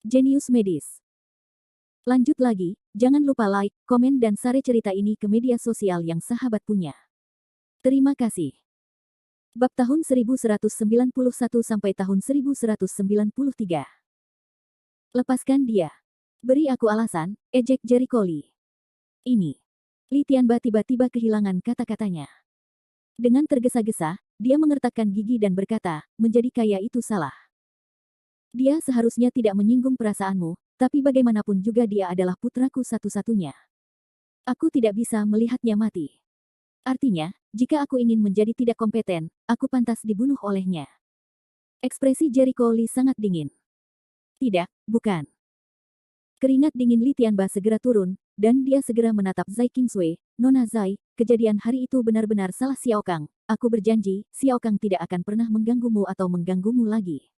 Jenius Medis. Lanjut lagi, jangan lupa like, komen dan share cerita ini ke media sosial yang sahabat punya. Terima kasih. Bab tahun 1191 sampai tahun 1193. Lepaskan dia. Beri aku alasan, ejek Jericho Lee. Ini. Li Tianba tiba-tiba kehilangan kata-katanya. Dengan tergesa-gesa, dia mengertakkan gigi dan berkata, menjadi kaya itu salah. Dia seharusnya tidak menyinggung perasaanmu, tapi bagaimanapun juga dia adalah putraku satu-satunya. Aku tidak bisa melihatnya mati. Artinya, jika aku ingin menjadi tidak kompeten, aku pantas dibunuh olehnya. Ekspresi Jericho Lee sangat dingin. Tidak, bukan. Keringat dingin Li Tianba segera turun, dan dia segera menatap Zai Qingsui. Nona Zai, kejadian hari itu benar-benar salah Xiao Kang. Aku berjanji, Xiao Kang tidak akan pernah mengganggumu atau mengganggumu lagi.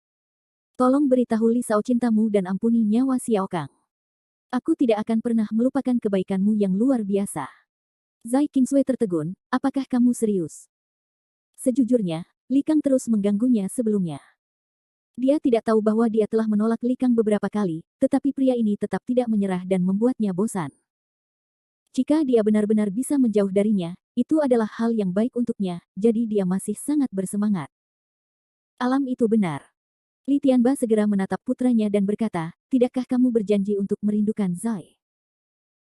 Tolong beritahu Li Sao cintamu dan ampuni nyawa Xiao Kang. Aku tidak akan pernah melupakan kebaikanmu yang luar biasa. Zai Qingsui tertegun, apakah kamu serius? Sejujurnya, Li Kang terus mengganggunya sebelumnya. Dia tidak tahu bahwa dia telah menolak Li Kang beberapa kali, tetapi pria ini tetap tidak menyerah dan membuatnya bosan. Jika dia benar-benar bisa menjauh darinya, itu adalah hal yang baik untuknya, jadi dia masih sangat bersemangat. Alam itu benar. Li Tianba segera menatap putranya dan berkata, tidakkah kamu berjanji untuk merindukan Zai?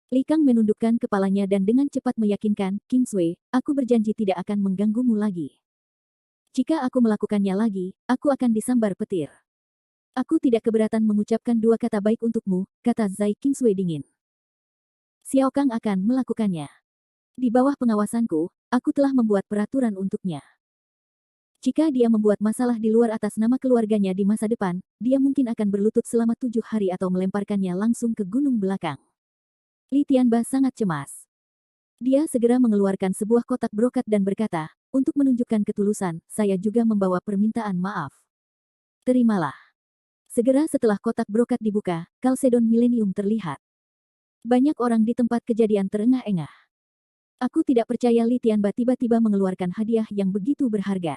Li Kang menundukkan kepalanya dan dengan cepat meyakinkan, Qingsui, aku berjanji tidak akan mengganggumu lagi. Jika aku melakukannya lagi, aku akan disambar petir. Aku tidak keberatan mengucapkan dua kata baik untukmu, kata Zai Qingsui dingin. Xiao Kang akan melakukannya. Di bawah pengawasanku, aku telah membuat peraturan untuknya. Jika dia membuat masalah di luar atas nama keluarganya di masa depan, dia mungkin akan berlutut selama 7 hari atau melemparkannya langsung ke gunung belakang. Li Tianba sangat cemas. Dia segera mengeluarkan sebuah kotak brokat dan berkata, untuk menunjukkan ketulusan, saya juga membawa permintaan maaf. Terimalah. Segera setelah kotak brokat dibuka, Kalsedon Millennium terlihat. Banyak orang di tempat kejadian terengah-engah. Aku tidak percaya Li Tianba tiba-tiba mengeluarkan hadiah yang begitu berharga.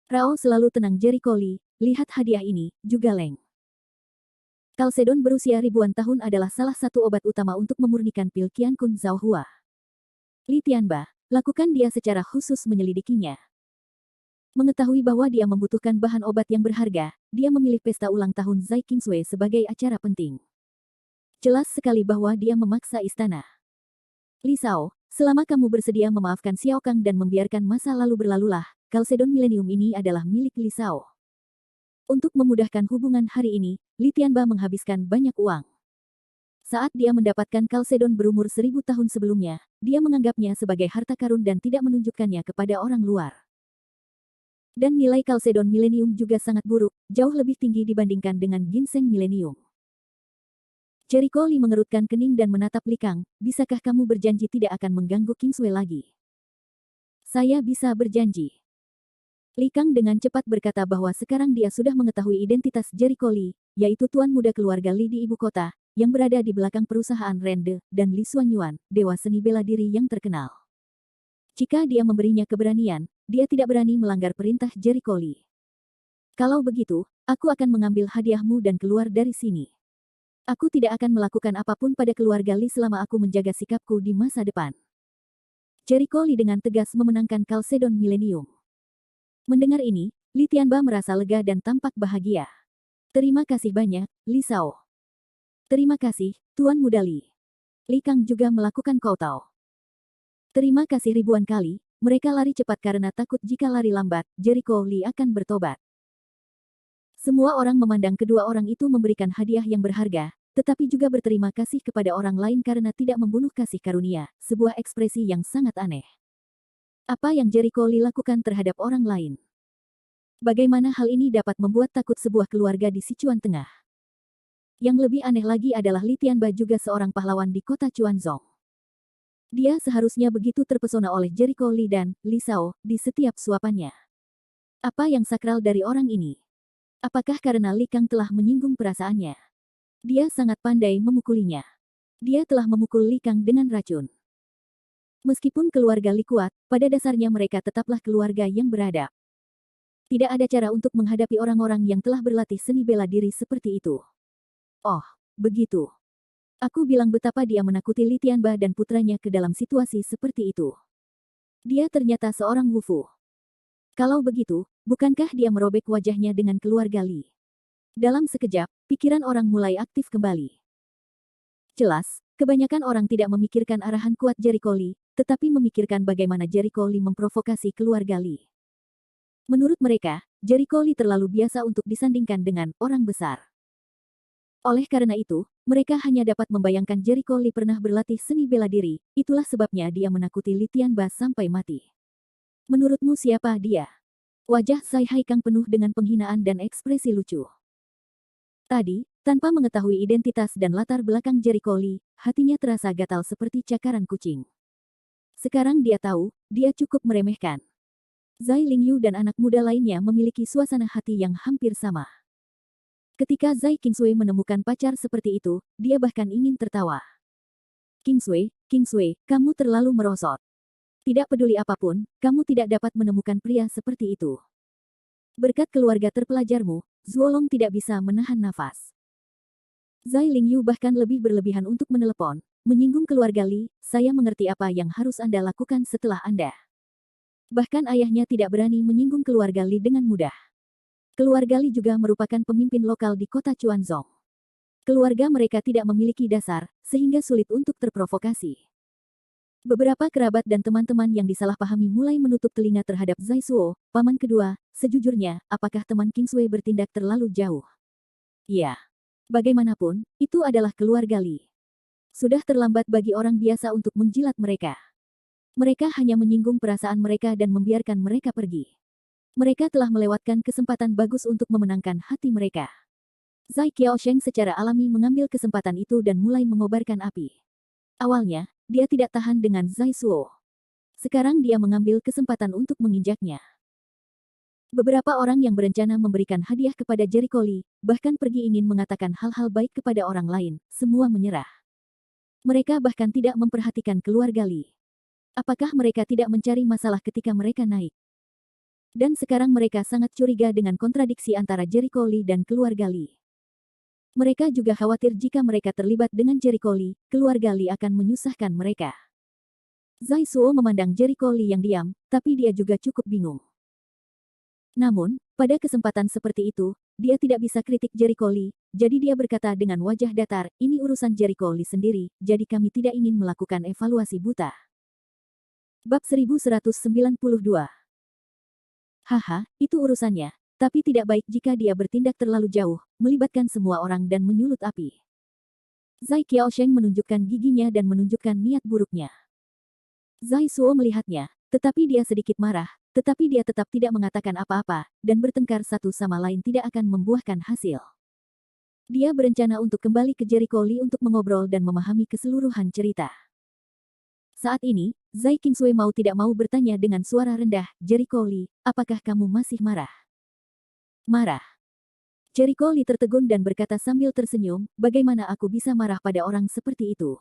Rao selalu tenang Jericho Lee, lihat hadiah ini, juga Leng. Kalsedon berusia ribuan tahun adalah salah satu obat utama untuk memurnikan pil Qiankun Zhao Hua. Li Tianba, lakukan dia secara khusus menyelidikinya. Mengetahui bahwa dia membutuhkan bahan obat yang berharga, dia memilih pesta ulang tahun Zai Qingsui sebagai acara penting. Jelas sekali bahwa dia memaksa istana. Li Sao, selama kamu bersedia memaafkan Xiao Kang dan membiarkan masa lalu berlalulah, Kalsedon Millennium ini adalah milik Li Sao. Untuk memudahkan hubungan hari ini, Li Tianba menghabiskan banyak uang. Saat dia mendapatkan Kalsedon berumur 1000 tahun sebelumnya, dia menganggapnya sebagai harta karun dan tidak menunjukkannya kepada orang luar. Dan nilai Kalsedon Millennium juga sangat buruk, jauh lebih tinggi dibandingkan dengan ginseng Millennium. Jericho Lee mengerutkan kening dan menatap Li Kang, bisakah kamu berjanji tidak akan mengganggu Qingsui lagi? Saya bisa berjanji. Li Kang dengan cepat berkata bahwa sekarang dia sudah mengetahui identitas Jericho Lee, yaitu tuan muda keluarga Li di ibu kota, yang berada di belakang perusahaan Rende, dan Li Xuanyuan, dewa seni bela diri yang terkenal. Jika dia memberinya keberanian, dia tidak berani melanggar perintah Jericho Lee. Kalau begitu, aku akan mengambil hadiahmu dan keluar dari sini. Aku tidak akan melakukan apapun pada keluarga Li selama aku menjaga sikapku di masa depan. Jericho Lee dengan tegas memenangkan Kalsedon Millennium. Mendengar ini, Li Tianba merasa lega dan tampak bahagia. Terima kasih banyak, Li Sao. Terima kasih, Tuan Muda Li. Li Kang juga melakukan kowtow. Terima kasih ribuan kali, mereka lari cepat karena takut jika lari lambat, Jericho Lee akan bertobat. Semua orang memandang kedua orang itu memberikan hadiah yang berharga, tetapi juga berterima kasih kepada orang lain karena tidak membunuh kasih karunia, sebuah ekspresi yang sangat aneh. Apa yang Jericho Lee lakukan terhadap orang lain? Bagaimana hal ini dapat membuat takut sebuah keluarga di Sichuan Tengah? Yang lebih aneh lagi adalah Li Tianba juga seorang pahlawan di kota Chuanzong. Dia seharusnya begitu terpesona oleh Jericho Lee dan Li Sao di setiap suapannya. Apa yang sakral dari orang ini? Apakah karena Li Kang telah menyinggung perasaannya? Dia sangat pandai memukulinya. Dia telah memukul Li Kang dengan racun. Meskipun keluarga Li kuat, pada dasarnya mereka tetaplah keluarga yang beradab. Tidak ada cara untuk menghadapi orang-orang yang telah berlatih seni bela diri seperti itu. Oh, begitu. Aku bilang betapa dia menakuti Li Tianba dan putranya ke dalam situasi seperti itu. Dia ternyata seorang Wufu. Kalau begitu, bukankah dia merobek wajahnya dengan keluarga Li? Dalam sekejap, pikiran orang mulai aktif kembali. Jelas, kebanyakan orang tidak memikirkan arahan kuat Jericho Lee, tetapi memikirkan bagaimana Jericho Lee memprovokasi keluarga Lee. Menurut mereka, Jericho Lee terlalu biasa untuk disandingkan dengan orang besar. Oleh karena itu, mereka hanya dapat membayangkan Jericho Lee pernah berlatih seni bela diri, itulah sebabnya dia menakuti Li Tianba sampai mati. Menurutmu siapa dia? Wajah Zai Haikang penuh dengan penghinaan dan ekspresi lucu. Tadi, tanpa mengetahui identitas dan latar belakang Jericho Lee, hatinya terasa gatal seperti cakaran kucing. Sekarang dia tahu, dia cukup meremehkan. Zai Lingyu dan anak muda lainnya memiliki suasana hati yang hampir sama. Ketika Zai Kingsui menemukan pacar seperti itu, dia bahkan ingin tertawa. Kingsui, kamu terlalu merosot. Tidak peduli apapun, kamu tidak dapat menemukan pria seperti itu. Berkat keluarga terpelajarmu, Zuolong tidak bisa menahan nafas. Zai Lingyu bahkan lebih berlebihan untuk menelepon, menyinggung keluarga Li, saya mengerti apa yang harus Anda lakukan setelah Anda. Bahkan ayahnya tidak berani menyinggung keluarga Li dengan mudah. Keluarga Li juga merupakan pemimpin lokal di kota Chuanzong. Keluarga mereka tidak memiliki dasar, sehingga sulit untuk terprovokasi. Beberapa kerabat dan teman-teman yang disalahpahami mulai menutup telinga terhadap Zai Suo, paman kedua, sejujurnya, apakah teman Kingsway bertindak terlalu jauh? Ya. Bagaimanapun, itu adalah keluarga Li. Sudah terlambat bagi orang biasa untuk menjilat mereka. Mereka hanya menyinggung perasaan mereka dan membiarkan mereka pergi. Mereka telah melewatkan kesempatan bagus untuk memenangkan hati mereka. Zai Qiaosheng secara alami mengambil kesempatan itu dan mulai mengobarkan api. Awalnya, dia tidak tahan dengan Zai Suo. Sekarang dia mengambil kesempatan untuk menginjaknya. Beberapa orang yang berencana memberikan hadiah kepada Jericho Lee, bahkan pergi ingin mengatakan hal-hal baik kepada orang lain, semua menyerah. Mereka bahkan tidak memperhatikan keluarga Lee. Apakah mereka tidak mencari masalah ketika mereka naik? Dan sekarang mereka sangat curiga dengan kontradiksi antara Jericho Lee dan keluarga Lee. Mereka juga khawatir jika mereka terlibat dengan Jericho Lee, keluarga Lee akan menyusahkan mereka. Zai Suo memandang Jericho Lee yang diam, tapi dia juga cukup bingung. Namun, pada kesempatan seperti itu, dia tidak bisa kritik Jericho Lee, jadi dia berkata dengan wajah datar, ini urusan Jericho Lee sendiri, jadi kami tidak ingin melakukan evaluasi buta. Bab 1192. Haha, itu urusannya. Tapi tidak baik jika dia bertindak terlalu jauh, melibatkan semua orang dan menyulut api. Zai Qiaosheng menunjukkan giginya dan menunjukkan niat buruknya. Zai Suo melihatnya, tetapi dia sedikit marah, tetapi dia tetap tidak mengatakan apa-apa, dan bertengkar satu sama lain tidak akan membuahkan hasil. Dia berencana untuk kembali ke Jericho Lee untuk mengobrol dan memahami keseluruhan cerita. Saat ini, Zai Kingsui mau tidak mau bertanya dengan suara rendah, Jericho Lee, apakah kamu masih marah? Marah. Jericho Lee tertegun dan berkata sambil tersenyum, bagaimana aku bisa marah pada orang seperti itu?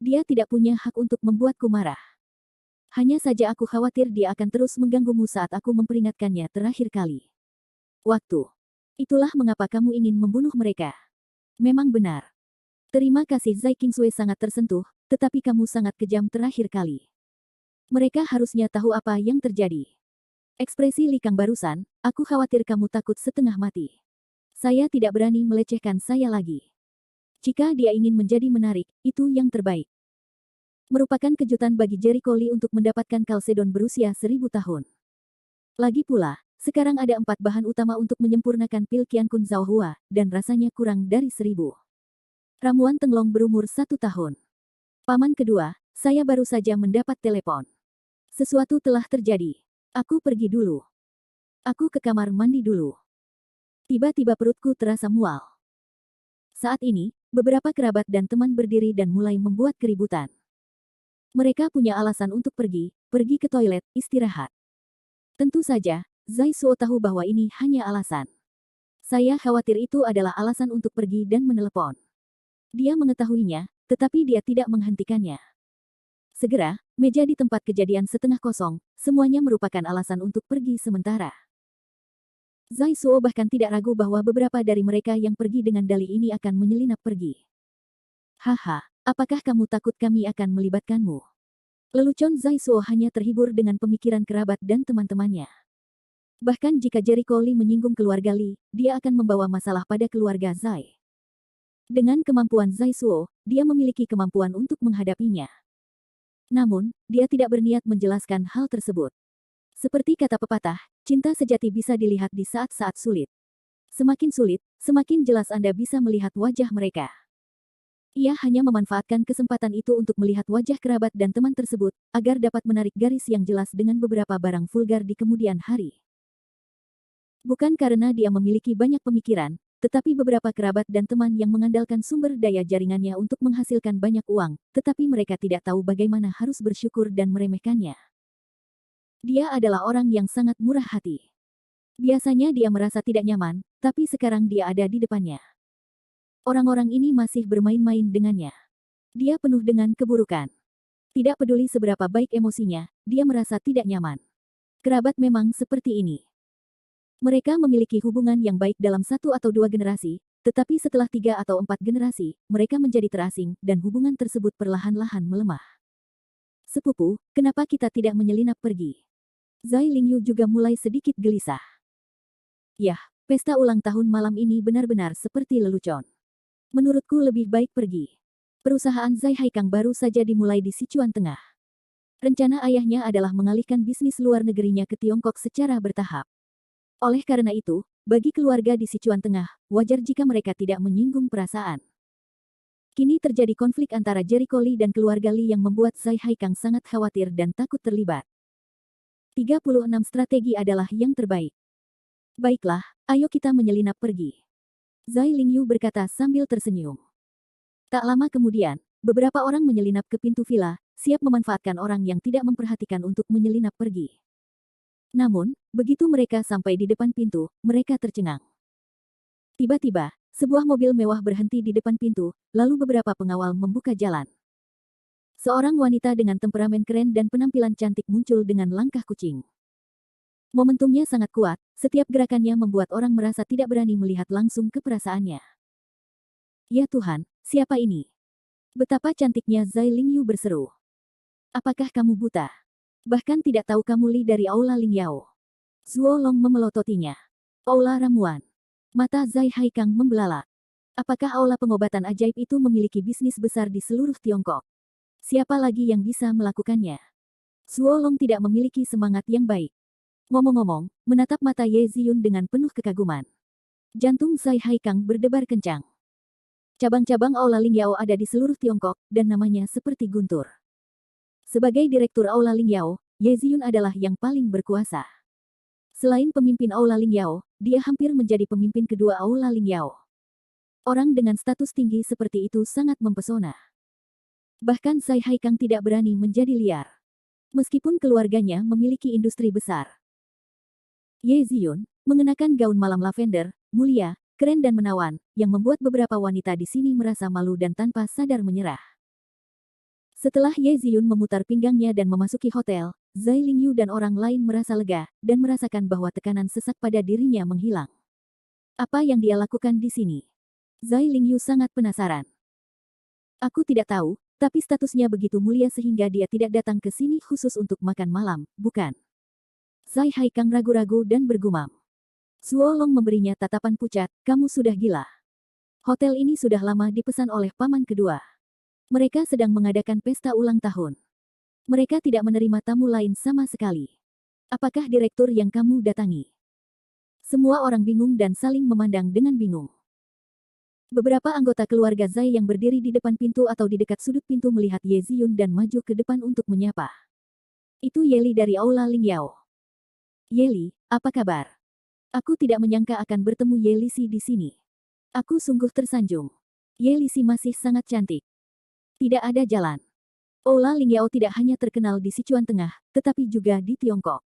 Dia tidak punya hak untuk membuatku marah. Hanya saja aku khawatir dia akan terus mengganggumu saat aku memperingatkannya terakhir kali. Waktu. Itulah mengapa kamu ingin membunuh mereka. Memang benar. Terima kasih Zai Kingsui sangat tersentuh, tetapi kamu sangat kejam terakhir kali. Mereka harusnya tahu apa yang terjadi. Ekspresi Li Kang barusan, aku khawatir kamu takut setengah mati. Saya tidak berani melecehkan saya lagi. Jika dia ingin menjadi menarik, itu yang terbaik. Merupakan kejutan bagi Jericho Lee untuk mendapatkan Kalsedon berusia 1000 tahun. Lagi pula, sekarang ada 4 bahan utama untuk menyempurnakan pil Qiankun Zhaohua, dan rasanya kurang dari 1000. Ramuan Tenglong berumur 1 tahun. Paman kedua, saya baru saja mendapat telepon. Sesuatu telah terjadi. Aku pergi dulu. Aku ke kamar mandi dulu. Tiba-tiba perutku terasa mual. Saat ini, beberapa kerabat dan teman berdiri dan mulai membuat keributan. Mereka punya alasan untuk pergi ke toilet, istirahat. Tentu saja, Zai Suo tahu bahwa ini hanya alasan. Saya khawatir itu adalah alasan untuk pergi dan menelepon. Dia mengetahuinya, tetapi dia tidak menghentikannya. Segera, meja di tempat kejadian setengah kosong, semuanya merupakan alasan untuk pergi sementara. Zai Suo bahkan tidak ragu bahwa beberapa dari mereka yang pergi dengan dalih ini akan menyelinap pergi. Haha, apakah kamu takut kami akan melibatkanmu? Lelucon Zai Suo hanya terhibur dengan pemikiran kerabat dan teman-temannya. Bahkan jika Jericho Lee menyinggung keluarga Lee, dia akan membawa masalah pada keluarga Zai. Dengan kemampuan Zai Suo, dia memiliki kemampuan untuk menghadapinya. Namun, dia tidak berniat menjelaskan hal tersebut. Seperti kata pepatah, cinta sejati bisa dilihat di saat-saat sulit. Semakin sulit, semakin jelas Anda bisa melihat wajah mereka. Ia hanya memanfaatkan kesempatan itu untuk melihat wajah kerabat dan teman tersebut, agar dapat menarik garis yang jelas dengan beberapa barang vulgar di kemudian hari. Bukan karena dia memiliki banyak pemikiran, tetapi beberapa kerabat dan teman yang mengandalkan sumber daya jaringannya untuk menghasilkan banyak uang, tetapi mereka tidak tahu bagaimana harus bersyukur dan meremehkannya. Dia adalah orang yang sangat murah hati. Biasanya dia merasa tidak nyaman, tapi sekarang dia ada di depannya. Orang-orang ini masih bermain-main dengannya. Dia penuh dengan keburukan. Tidak peduli seberapa baik emosinya, dia merasa tidak nyaman. Kerabat memang seperti ini. Mereka memiliki hubungan yang baik dalam 1 atau 2 generasi, tetapi setelah 3 atau 4 generasi, mereka menjadi terasing, dan hubungan tersebut perlahan-lahan melemah. Sepupu, kenapa kita tidak menyelinap pergi? Zai Lingyu juga mulai sedikit gelisah. Yah, pesta ulang tahun malam ini benar-benar seperti lelucon. Menurutku lebih baik pergi. Perusahaan Zai Haikang baru saja dimulai di Sichuan Tengah. Rencana ayahnya adalah mengalihkan bisnis luar negerinya ke Tiongkok secara bertahap. Oleh karena itu, bagi keluarga di Sichuan Tengah, wajar jika mereka tidak menyinggung perasaan. Kini terjadi konflik antara Jericho Lee dan keluarga Lee yang membuat Zai Haikang sangat khawatir dan takut terlibat. 36 strategi adalah yang terbaik. Baiklah, ayo kita menyelinap pergi. Zai Lingyu berkata sambil tersenyum. Tak lama kemudian, beberapa orang menyelinap ke pintu villa, siap memanfaatkan orang yang tidak memperhatikan untuk menyelinap pergi. Namun, begitu mereka sampai di depan pintu, mereka tercengang. Tiba-tiba, sebuah mobil mewah berhenti di depan pintu, lalu beberapa pengawal membuka jalan. Seorang wanita dengan temperamen keren dan penampilan cantik muncul dengan langkah kucing. Momentumnya sangat kuat, setiap gerakannya membuat orang merasa tidak berani melihat langsung ke perasaannya. Ya Tuhan, siapa ini? Betapa cantiknya Zai Lingyu berseru. Apakah kamu buta? Bahkan tidak tahu kamu Li dari Aula Lingyao. Zuo Long memelototinya. Aula ramuan. Mata Zai Haikang membelalak. Apakah aula pengobatan ajaib itu memiliki bisnis besar di seluruh Tiongkok? Siapa lagi yang bisa melakukannya? Zuo Long tidak memiliki semangat yang baik. Ngomong-ngomong, menatap mata Ye Ziyun dengan penuh kekaguman. Jantung Zai Haikang berdebar kencang. Cabang-cabang Aula Lingyao ada di seluruh Tiongkok, dan namanya seperti guntur. Sebagai direktur Aula Lingyao, Ye Ziyun adalah yang paling berkuasa. Selain pemimpin Aula Lingyao, dia hampir menjadi pemimpin kedua Aula Lingyao. Orang dengan status tinggi seperti itu sangat mempesona. Bahkan Zai Haikang tidak berani menjadi liar. Meskipun keluarganya memiliki industri besar. Ye Ziyun, mengenakan gaun malam lavender, mulia, keren dan menawan, yang membuat beberapa wanita di sini merasa malu dan tanpa sadar menyerah. Setelah Ye Ziyun memutar pinggangnya dan memasuki hotel, Zai Lingyu dan orang lain merasa lega, dan merasakan bahwa tekanan sesak pada dirinya menghilang. Apa yang dia lakukan di sini? Zai Lingyu sangat penasaran. Aku tidak tahu, tapi statusnya begitu mulia sehingga dia tidak datang ke sini khusus untuk makan malam, bukan? Zai Haikang ragu-ragu dan bergumam. Zuo Long memberinya tatapan pucat, kamu sudah gila. Hotel ini sudah lama dipesan oleh paman kedua. Mereka sedang mengadakan pesta ulang tahun. Mereka tidak menerima tamu lain sama sekali. Apakah direktur yang kamu datangi? Semua orang bingung dan saling memandang dengan bingung. Beberapa anggota keluarga Zai yang berdiri di depan pintu atau di dekat sudut pintu melihat Ye Ziyun dan maju ke depan untuk menyapa. Itu Yeli dari Aula Lingyao. Yeli, apa kabar? Aku tidak menyangka akan bertemu Yelisi di sini. Aku sungguh tersanjung. Yelisi masih sangat cantik. Tidak ada jalan. Aula Lingyao tidak hanya terkenal di Sichuan Tengah, tetapi juga di Tiongkok.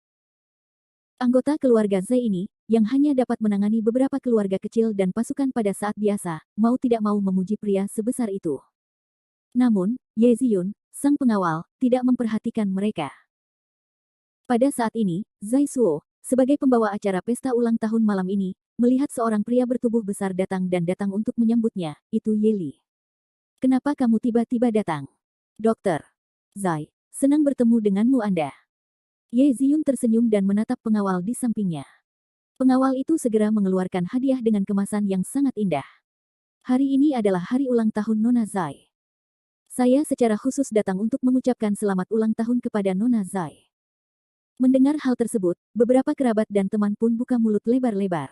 Anggota keluarga Zai ini, yang hanya dapat menangani beberapa keluarga kecil dan pasukan pada saat biasa, mau tidak mau memuji pria sebesar itu. Namun, Ye Ziyun, sang pengawal, tidak memperhatikan mereka. Pada saat ini, Zai Suo, sebagai pembawa acara pesta ulang tahun malam ini, melihat seorang pria bertubuh besar datang dan datang untuk menyambutnya, itu Ye Li. Kenapa kamu tiba-tiba datang? Dokter Zai, senang bertemu denganmu Anda. Ye Ziyun tersenyum dan menatap pengawal di sampingnya. Pengawal itu segera mengeluarkan hadiah dengan kemasan yang sangat indah. Hari ini adalah hari ulang tahun Nona Zai. Saya secara khusus datang untuk mengucapkan selamat ulang tahun kepada Nona Zai. Mendengar hal tersebut, beberapa kerabat dan teman pun buka mulut lebar-lebar.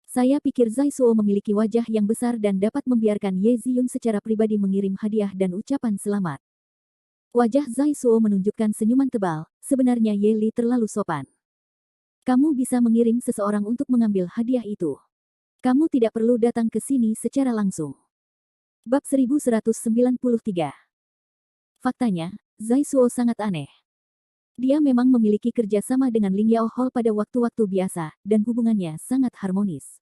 Saya pikir Zai Suo memiliki wajah yang besar dan dapat membiarkan Ye Ziyun secara pribadi mengirim hadiah dan ucapan selamat. Wajah Zai Suo menunjukkan senyuman tebal, sebenarnya Ye Li terlalu sopan. Kamu bisa mengirim seseorang untuk mengambil hadiah itu. Kamu tidak perlu datang ke sini secara langsung. Bab 1193. Faktanya, Zai Suo sangat aneh. Dia memang memiliki kerjasama dengan Ling Yao Hall pada waktu-waktu biasa, dan hubungannya sangat harmonis.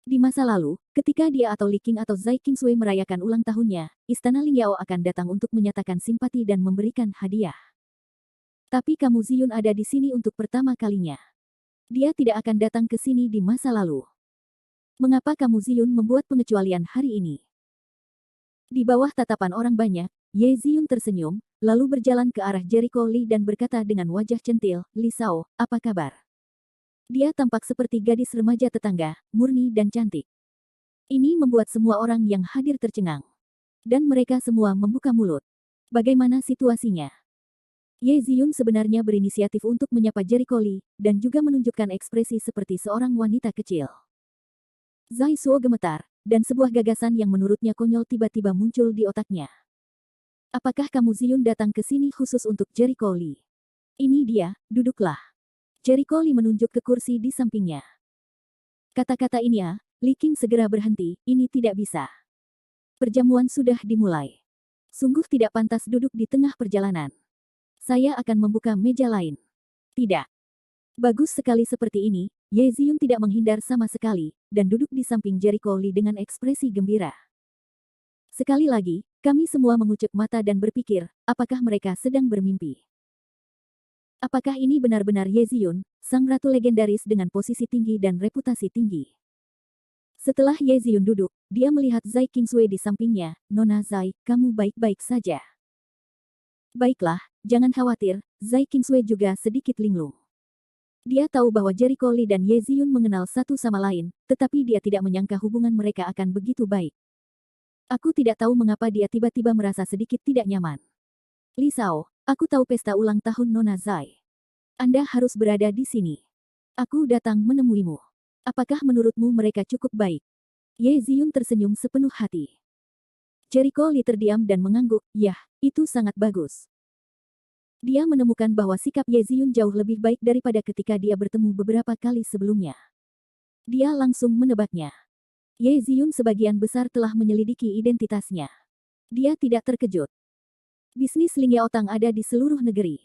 Di masa lalu, ketika dia atau Li Qing atau Zai Qingsui merayakan ulang tahunnya, istana Ling Yao akan datang untuk menyatakan simpati dan memberikan hadiah. Tapi kamu Ziyun ada di sini untuk pertama kalinya. Dia tidak akan datang ke sini di masa lalu. Mengapa kamu Ziyun membuat pengecualian hari ini? Di bawah tatapan orang banyak, Ye Ziyun tersenyum, lalu berjalan ke arah Jericho Li dan berkata dengan wajah centil, Li Sao, apa kabar? Dia tampak seperti gadis remaja tetangga, murni dan cantik. Ini membuat semua orang yang hadir tercengang. Dan mereka semua membuka mulut. Bagaimana situasinya? Ye Ziyun sebenarnya berinisiatif untuk menyapa Jericho Li, dan juga menunjukkan ekspresi seperti seorang wanita kecil. Zai Suo gemetar, dan sebuah gagasan yang menurutnya konyol tiba-tiba muncul di otaknya. Apakah kamu Ziyun datang ke sini khusus untuk Jericho Li? Ini dia, duduklah. Jericho Li menunjuk ke kursi di sampingnya. Kata-kata ini Li Qing segera berhenti, ini tidak bisa. Perjamuan sudah dimulai. Sungguh tidak pantas duduk di tengah perjalanan. Saya akan membuka meja lain. Tidak. Bagus sekali seperti ini, Ye Ziyun tidak menghindar sama sekali, dan duduk di samping Jericho Li dengan ekspresi gembira. Sekali lagi, kami semua mengucek mata dan berpikir, apakah mereka sedang bermimpi? Apakah ini benar-benar Ye Ziyun, sang ratu legendaris dengan posisi tinggi dan reputasi tinggi? Setelah Ye Ziyun duduk, dia melihat Zai Qingsui di sampingnya, Nona Zai, kamu baik-baik saja. Baiklah, jangan khawatir, Zai Qingsui juga sedikit linglung. Dia tahu bahwa Jericho Li dan Ye Ziyun mengenal satu sama lain, tetapi dia tidak menyangka hubungan mereka akan begitu baik. Aku tidak tahu mengapa dia tiba-tiba merasa sedikit tidak nyaman. Li Sao, aku tahu pesta ulang tahun Nona Zai. Anda harus berada di sini. Aku datang menemuimu. Apakah menurutmu mereka cukup baik? Ye Ziyun tersenyum sepenuh hati. Jericho Li terdiam dan mengangguk, yah, itu sangat bagus. Dia menemukan bahwa sikap Ye Ziyun jauh lebih baik daripada ketika dia bertemu beberapa kali sebelumnya. Dia langsung menebaknya. Ye Ziyun sebagian besar telah menyelidiki identitasnya. Dia tidak terkejut. Bisnis Ling Yao Tang ada di seluruh negeri.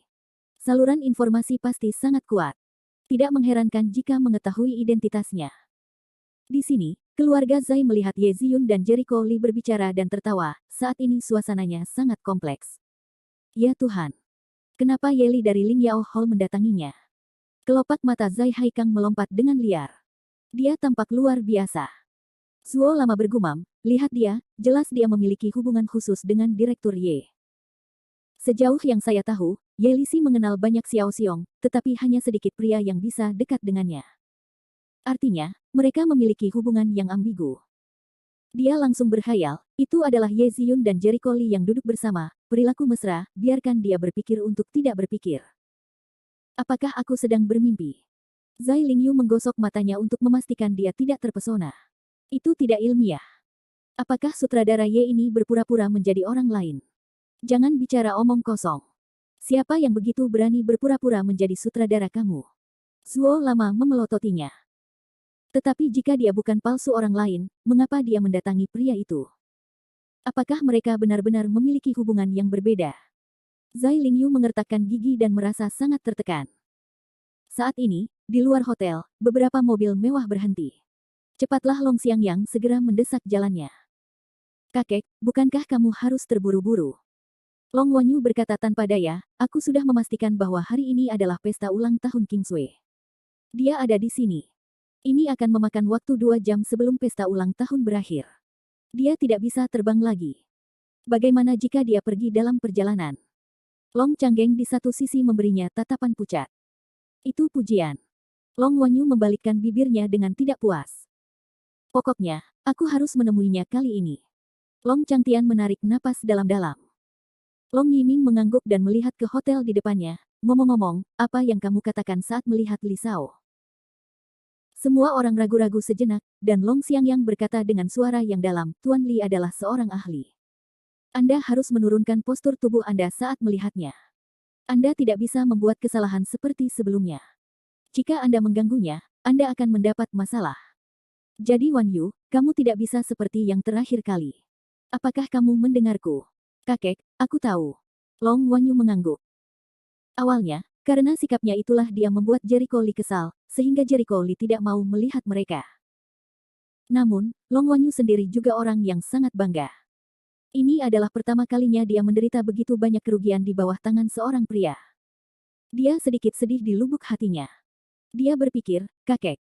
Saluran informasi pasti sangat kuat. Tidak mengherankan jika mengetahui identitasnya. Di sini, keluarga Zai melihat Ye Ziyun dan Jericho Li berbicara dan tertawa, saat ini suasananya sangat kompleks. Ya Tuhan! Kenapa Ye Li dari Ling Yao Hall mendatanginya? Kelopak mata Zai Haikang melompat dengan liar. Dia tampak luar biasa. Zuo lama bergumam, lihat dia, jelas dia memiliki hubungan khusus dengan Direktur Ye. Sejauh yang saya tahu, Ye Lixi mengenal banyak Xiao Xiong, tetapi hanya sedikit pria yang bisa dekat dengannya. Artinya, mereka memiliki hubungan yang ambigu. Dia langsung berkhayal, itu adalah Ye Ziyun dan Jericho Li yang duduk bersama, perilaku mesra, biarkan dia berpikir untuk tidak berpikir. Apakah aku sedang bermimpi? Zai Lingyu menggosok matanya untuk memastikan dia tidak terpesona. Itu tidak ilmiah. Apakah sutradara Ye ini berpura-pura menjadi orang lain? Jangan bicara omong kosong. Siapa yang begitu berani berpura-pura menjadi sutradara kamu? Zuo lama memelototinya. Tetapi jika dia bukan palsu orang lain, mengapa dia mendatangi pria itu? Apakah mereka benar-benar memiliki hubungan yang berbeda? Zai Lingyu mengertakkan gigi dan merasa sangat tertekan. Saat ini, di luar hotel, beberapa mobil mewah berhenti. Cepatlah Long Xiangyang segera mendesak jalannya. Kakek, bukankah kamu harus terburu-buru? Long Wanyu berkata tanpa daya, aku sudah memastikan bahwa hari ini adalah pesta ulang tahun King Sui. Dia ada di sini. Ini akan memakan waktu 2 jam sebelum pesta ulang tahun berakhir. Dia tidak bisa terbang lagi. Bagaimana jika dia pergi dalam perjalanan? Long Changgeng di satu sisi memberinya tatapan pucat. Itu pujian. Long Wanyu membalikkan bibirnya dengan tidak puas. Pokoknya, aku harus menemuinya kali ini. Long Changtian menarik napas dalam-dalam. Long Yiming mengangguk dan melihat ke hotel di depannya. Ngomong-ngomong, apa yang kamu katakan saat melihat Li Sao? Semua orang ragu-ragu sejenak, dan Long Xiangyang berkata dengan suara yang dalam, Tuan Li adalah seorang ahli. Anda harus menurunkan postur tubuh Anda saat melihatnya. Anda tidak bisa membuat kesalahan seperti sebelumnya. Jika Anda mengganggunya, Anda akan mendapat masalah. Jadi Wan Yu, kamu tidak bisa seperti yang terakhir kali. Apakah kamu mendengarku? Kakek, aku tahu. Long Wanyu mengangguk. Awalnya, karena sikapnya itulah dia membuat Jericho Lee kesal, sehingga Jericho Lee tidak mau melihat mereka. Namun, Long Wanyu sendiri juga orang yang sangat bangga. Ini adalah pertama kalinya dia menderita begitu banyak kerugian di bawah tangan seorang pria. Dia sedikit sedih di lubuk hatinya. Dia berpikir, kakek.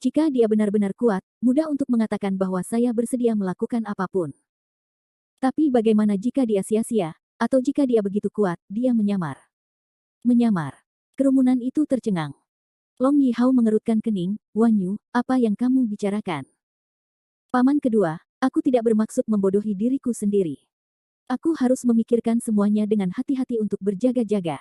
Jika dia benar-benar kuat, mudah untuk mengatakan bahwa saya bersedia melakukan apapun. Tapi bagaimana jika dia sia-sia, atau jika dia begitu kuat, dia menyamar? Menyamar. Kerumunan itu tercengang. Long Yihao mengerutkan kening, Wanyu, apa yang kamu bicarakan? Paman kedua, aku tidak bermaksud membodohi diriku sendiri. Aku harus memikirkan semuanya dengan hati-hati untuk berjaga-jaga.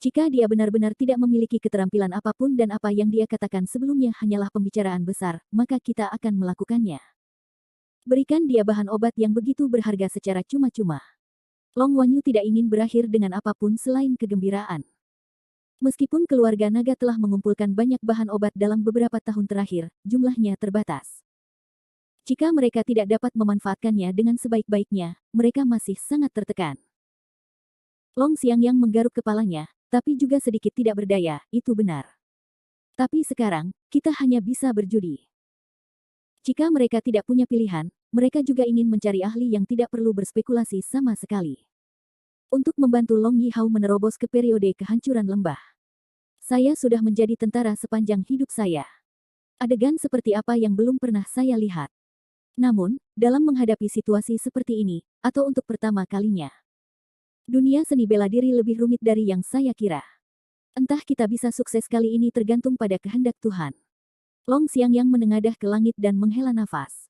Jika dia benar-benar tidak memiliki keterampilan apapun dan apa yang dia katakan sebelumnya hanyalah pembicaraan besar, maka kita akan melakukannya. Berikan dia bahan obat yang begitu berharga secara cuma-cuma. Long Wanyu tidak ingin berakhir dengan apapun selain kegembiraan. Meskipun keluarga naga telah mengumpulkan banyak bahan obat dalam beberapa tahun terakhir, jumlahnya terbatas. Jika mereka tidak dapat memanfaatkannya dengan sebaik-baiknya, mereka masih sangat tertekan. Long Xiangyang menggaruk kepalanya, tapi juga sedikit tidak berdaya, itu benar. Tapi sekarang, kita hanya bisa berjudi. Jika mereka tidak punya pilihan, mereka juga ingin mencari ahli yang tidak perlu berspekulasi sama sekali. Untuk membantu Long Yihao menerobos ke periode kehancuran lembah. Saya sudah menjadi tentara sepanjang hidup saya. Adegan seperti apa yang belum pernah saya lihat. Namun, dalam menghadapi situasi seperti ini, atau untuk pertama kalinya, dunia seni bela diri lebih rumit dari yang saya kira. Entah kita bisa sukses kali ini tergantung pada kehendak Tuhan. Long Xiangyang menengadah ke langit dan menghela nafas.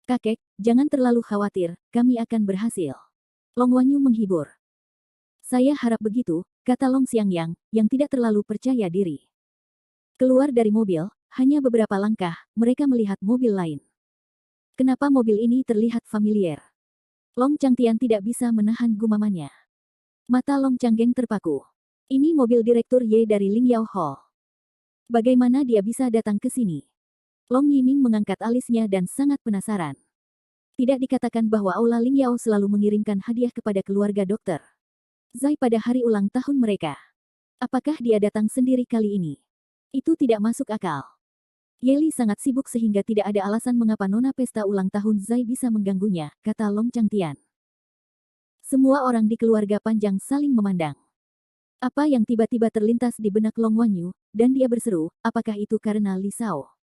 Kakek, jangan terlalu khawatir, kami akan berhasil. Long Wanyu menghibur. Saya harap begitu, kata Long Xiangyang, yang tidak terlalu percaya diri. Keluar dari mobil, hanya beberapa langkah, mereka melihat mobil lain. Kenapa mobil ini terlihat familiar? Long Changtian tidak bisa menahan gumamannya. Mata Long Changgeng terpaku. Ini mobil Direktur Ye dari Lingyao Hall. Bagaimana dia bisa datang ke sini? Long Yiming mengangkat alisnya dan sangat penasaran. Tidak dikatakan bahwa Aula Lingyao selalu mengirimkan hadiah kepada keluarga dokter Zai pada hari ulang tahun mereka. Apakah dia datang sendiri kali ini? Itu tidak masuk akal. Yeli sangat sibuk sehingga tidak ada alasan mengapa nona pesta ulang tahun Zai bisa mengganggunya, kata Long Changtian. Semua orang di keluarga panjang saling memandang. Apa yang tiba-tiba terlintas di benak Long Wanyu, dan dia berseru, apakah itu karena Li Sao?